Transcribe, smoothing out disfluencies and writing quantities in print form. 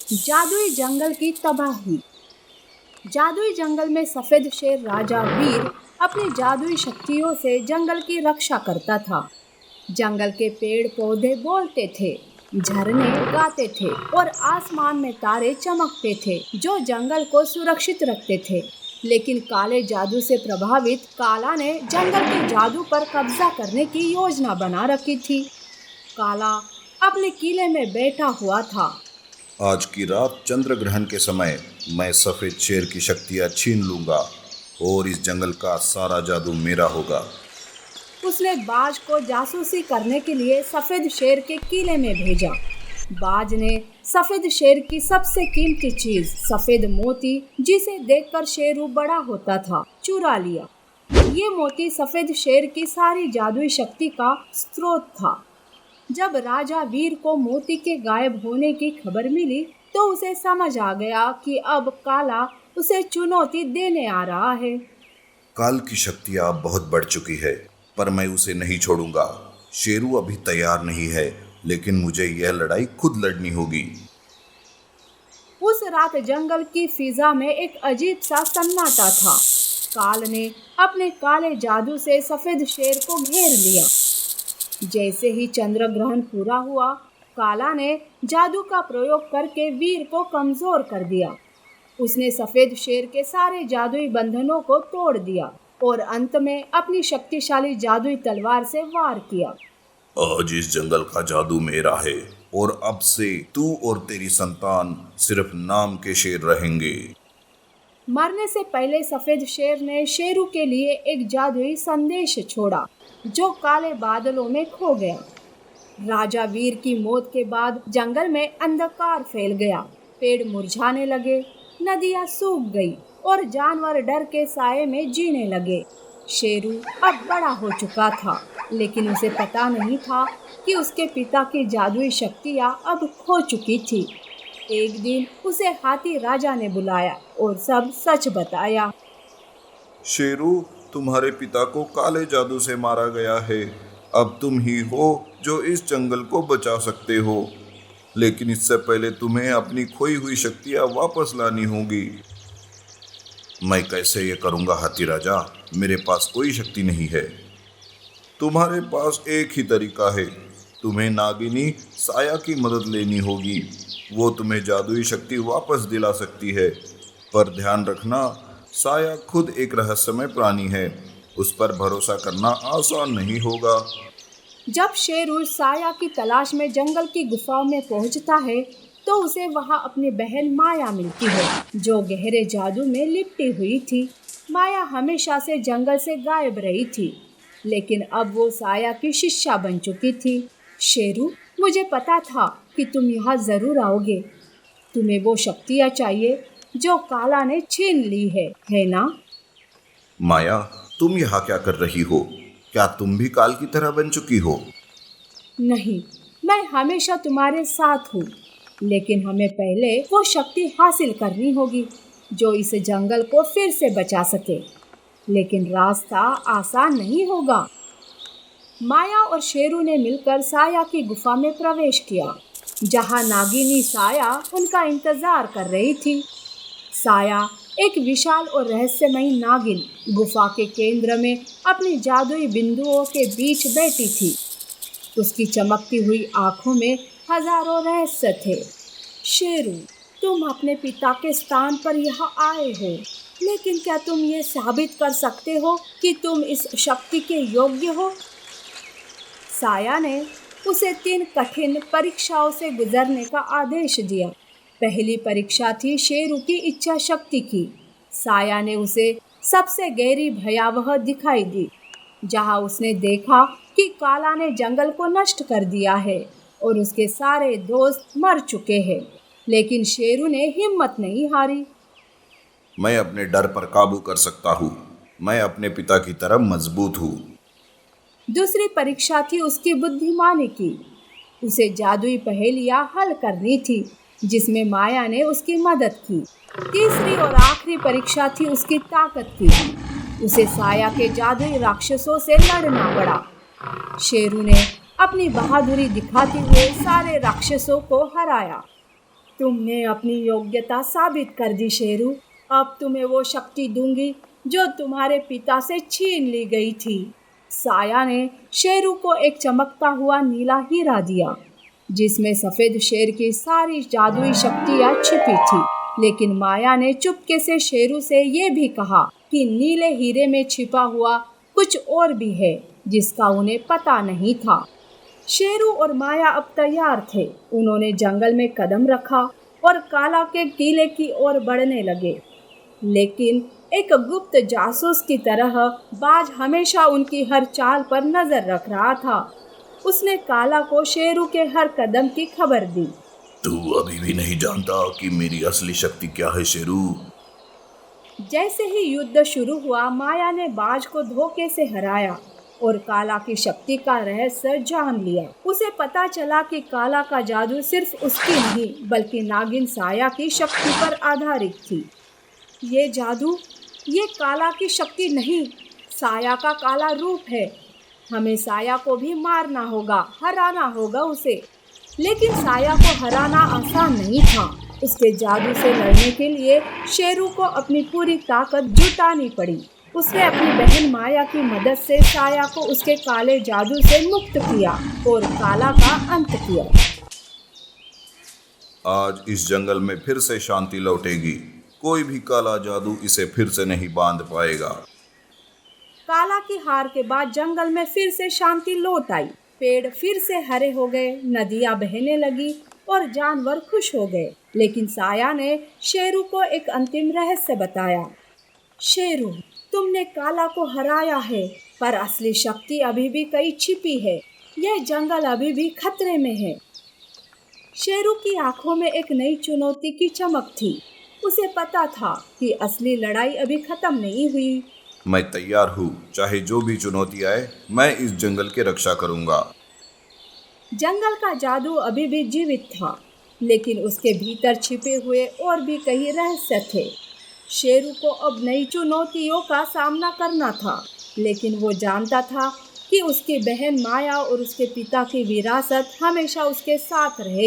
जादुई जंगल की तबाही। जादुई जंगल में सफेद शेर राजा वीर अपनी जादुई शक्तियों से जंगल की रक्षा करता था। जंगल के पेड़ पौधे बोलते थे, झरने गाते थे और आसमान में तारे चमकते थे जो जंगल को सुरक्षित रखते थे। लेकिन काले जादू से प्रभावित काला ने जंगल के जादू पर कब्जा करने की योजना बना रखी थी। काला अपने किले में बैठा हुआ था। आज की रात चंद्र ग्रहण के समय मैं सफेद शेर की शक्तियां छीन लूंगा और इस जंगल का सारा जादू मेरा होगा। उसने बाज को जासूसी करने के लिए सफेद शेर के किले में भेजा। बाज ने सफेद शेर की सबसे कीमती चीज सफेद मोती, जिसे देखकर शेरू बड़ा होता था, चुरा लिया। ये मोती सफेद शेर की सारी जादुई शक्ति का स्रोत था। जब राजा वीर को मोती के गायब होने की खबर मिली तो उसे समझ आ गया कि अब काला उसे चुनौती देने आ रहा है। काल की शक्ति अब बहुत बढ़ चुकी है, पर मैं उसे नहीं छोड़ूंगा। शेरू अभी तैयार नहीं है, लेकिन मुझे यह लड़ाई खुद लड़नी होगी। उस रात जंगल की फिजा में एक अजीब सा सन्नाटा था। काल ने अपने काले जादू से सफेद शेर को घेर लिया। जैसे ही चंद्र ग्रहण पूरा हुआ, काला ने जादू का प्रयोग करके वीर को कमजोर कर दिया। उसने सफेद शेर के सारे जादुई बंधनों को तोड़ दिया और अंत में अपनी शक्तिशाली जादुई तलवार से वार किया। आज इस जंगल का जादू मेरा है और अब से तू और तेरी संतान सिर्फ नाम के शेर रहेंगे। मरने से पहले सफेद शेर ने शेरू के लिए एक जादुई संदेश छोड़ा जो काले बादलों में खो गया। राजा वीर की मौत के बाद जंगल में अंधकार फैल गया। पेड़ मुरझाने लगे, नदियां सूख गई और जानवर डर के साए में जीने लगे। शेरू अब बड़ा हो चुका था, लेकिन उसे पता नहीं था कि उसके पिता की जादुई शक्तियां अब खो चुकी थी। एक दिन उसे हाथी राजा ने बुलाया और सब सच बताया। शेरू, तुम्हारे पिता को काले जादू से मारा गया है। अब तुम ही हो जो इस जंगल को बचा सकते हो, लेकिन इससे पहले तुम्हें अपनी खोई हुई शक्तियां वापस लानी होगी। मैं कैसे ये करूंगा हाथी राजा? मेरे पास कोई शक्ति नहीं है। तुम्हारे पास एक ही तरीका है, तुम्हें नागिनी साया की मदद लेनी होगी। वो तुम्हें जादुई शक्ति वापस दिला सकती है, पर ध्यान रखना, साया खुद एक रहस्यमय प्राणी है। उस पर भरोसा करना आसान नहीं होगा। जब शेरू साया की तलाश में जंगल की गुफाओं में पहुंचता है तो उसे वहां अपनी बहन माया मिलती है, जो गहरे जादू में लिपटी हुई थी। माया हमेशा से जंगल से गायब रही थी, लेकिन अब वो साया की शिष्या बन चुकी थी। शेरू, मुझे पता था कि तुम यहाँ जरूर आओगे। तुम्हें वो शक्तियाँ चाहिए जो काला ने छीन ली है ना? माया, तुम यहाँ क्या कर रही हो? क्या तुम भी काल की तरह बन चुकी हो? नहीं, मैं हमेशा तुम्हारे साथ हूँ, लेकिन हमें पहले वो शक्ति हासिल करनी होगी जो इस जंगल को फिर से बचा सके। लेकिन रास्ता आसान नहीं होगा। माया और शेरू ने मिलकर साया की गुफा में प्रवेश किया, जहाँ नागिनी साया उनका इंतजार कर रही थी। साया एक विशाल और रहस्यमयी नागिन गुफा के केंद्र में अपनी जादुई बिंदुओं के बीच बैठी थी। उसकी चमकती हुई आंखों में हजारों रहस्य थे। शेरू, तुम अपने पिता के स्थान पर यहाँ आए हो, लेकिन क्या तुम ये साबित कर सकते हो कि तुम इस शक्ति के योग्य हो? साया ने उसे 3 कठिन परीक्षाओं से गुजरने का आदेश दिया। पहली परीक्षा थी शेरू की इच्छा शक्ति की। साया ने उसे सबसे गहरी भयावह दिखाई दी, जहां उसने देखा कि काला ने जंगल को नष्ट कर दिया है और उसके सारे दोस्त मर चुके हैं। लेकिन शेरू ने हिम्मत नहीं हारी। मैं अपने डर पर काबू कर सकता हूँ। मैं अपने पिता की तरह मजबूत हूँ। दूसरी परीक्षा थी उसकी बुद्धिमानी की। उसे जादुई पहेलियां हल करनी थी, जिसमें माया ने उसकी मदद की। तीसरी और आखिरी परीक्षा थी उसकी ताकत की। उसे साया के जादुई राक्षसों से लड़ना पड़ा। शेरू ने अपनी बहादुरी दिखाते हुए सारे राक्षसों को हराया। तुमने अपनी योग्यता साबित कर दी शेरू। अब तुम्हें वो शक्ति दूंगी जो तुम्हारे पिता से छीन ली गई थी। साया ने शेरू को एक चमकता हुआ नीला हीरा दिया जिसमें सफेद शेर की सारी जादुई शक्तियां छिपी थी। लेकिन माया ने चुपके से शेरू से ये भी कहा कि नीले हीरे में छिपा हुआ कुछ और भी है जिसका उन्हें पता नहीं था। शेरू और माया अब तैयार थे। उन्होंने जंगल में कदम रखा और काला के किले की ओर बढ़ने लगे। लेकिन एक गुप्त जासूस की तरह बाज हमेशा उनकी हर चाल पर नजर रख रहा था। उसने काला को शेरू के हर कदम की खबर दी। तू अभी भी नहीं जानता कि मेरी असली शक्ति क्या है शेरू। जैसे ही युद्ध शुरू हुआ, माया ने बाज को धोखे से हराया और काला की शक्ति का रहस्य जान लिया। उसे पता चला कि काला का जादू सिर्फ उसकी नहीं बल्कि नागिन साया की शक्ति पर आधारित थी। ये जादू, ये काला की शक्ति नहीं, साया का काला रूप है। हमें साया को भी मारना होगा, हराना होगा उसे। लेकिन साया को हराना आसान नहीं था। उसके जादू से लड़ने के लिए शेरू को अपनी पूरी ताकत जुटानी पड़ी। उसने अपनी बहन माया की मदद से साया को उसके काले जादू से मुक्त किया और काला का अंत किया। आज इस जंगल में फिर से शांति लौटेगी। कोई भी काला जादू इसे फिर से नहीं बांध पाएगा। काला की हार के बाद जंगल में फिर से शांति लौट आई। पेड़ फिर से हरे हो गए, नदियां बहने लगी और जानवर खुश हो गए। लेकिन साया ने शेरू को एक अंतिम रहस्य बताया। शेरू, तुमने काला को हराया है, पर असली शक्ति अभी भी कहीं छिपी है। यह जंगल अभी भी खतरे में है। शेरू की आंखों में एक नई चुनौती की चमक थी। उसे पता था कि असली लड़ाई अभी खत्म नहीं हुई। मैं तैयार हूँ, चाहे जो भी चुनौती आए, मैं इस जंगल की रक्षा करूँगा। जंगल का जादू अभी भी जीवित था, लेकिन उसके भीतर छिपे हुए और भी कई रहस्य थे। शेरू को अब नई चुनौतियों का सामना करना था, लेकिन वो जानता था कि उसकी बहन माया और उसके पिता की विरासत हमेशा उसके साथ रहेगी।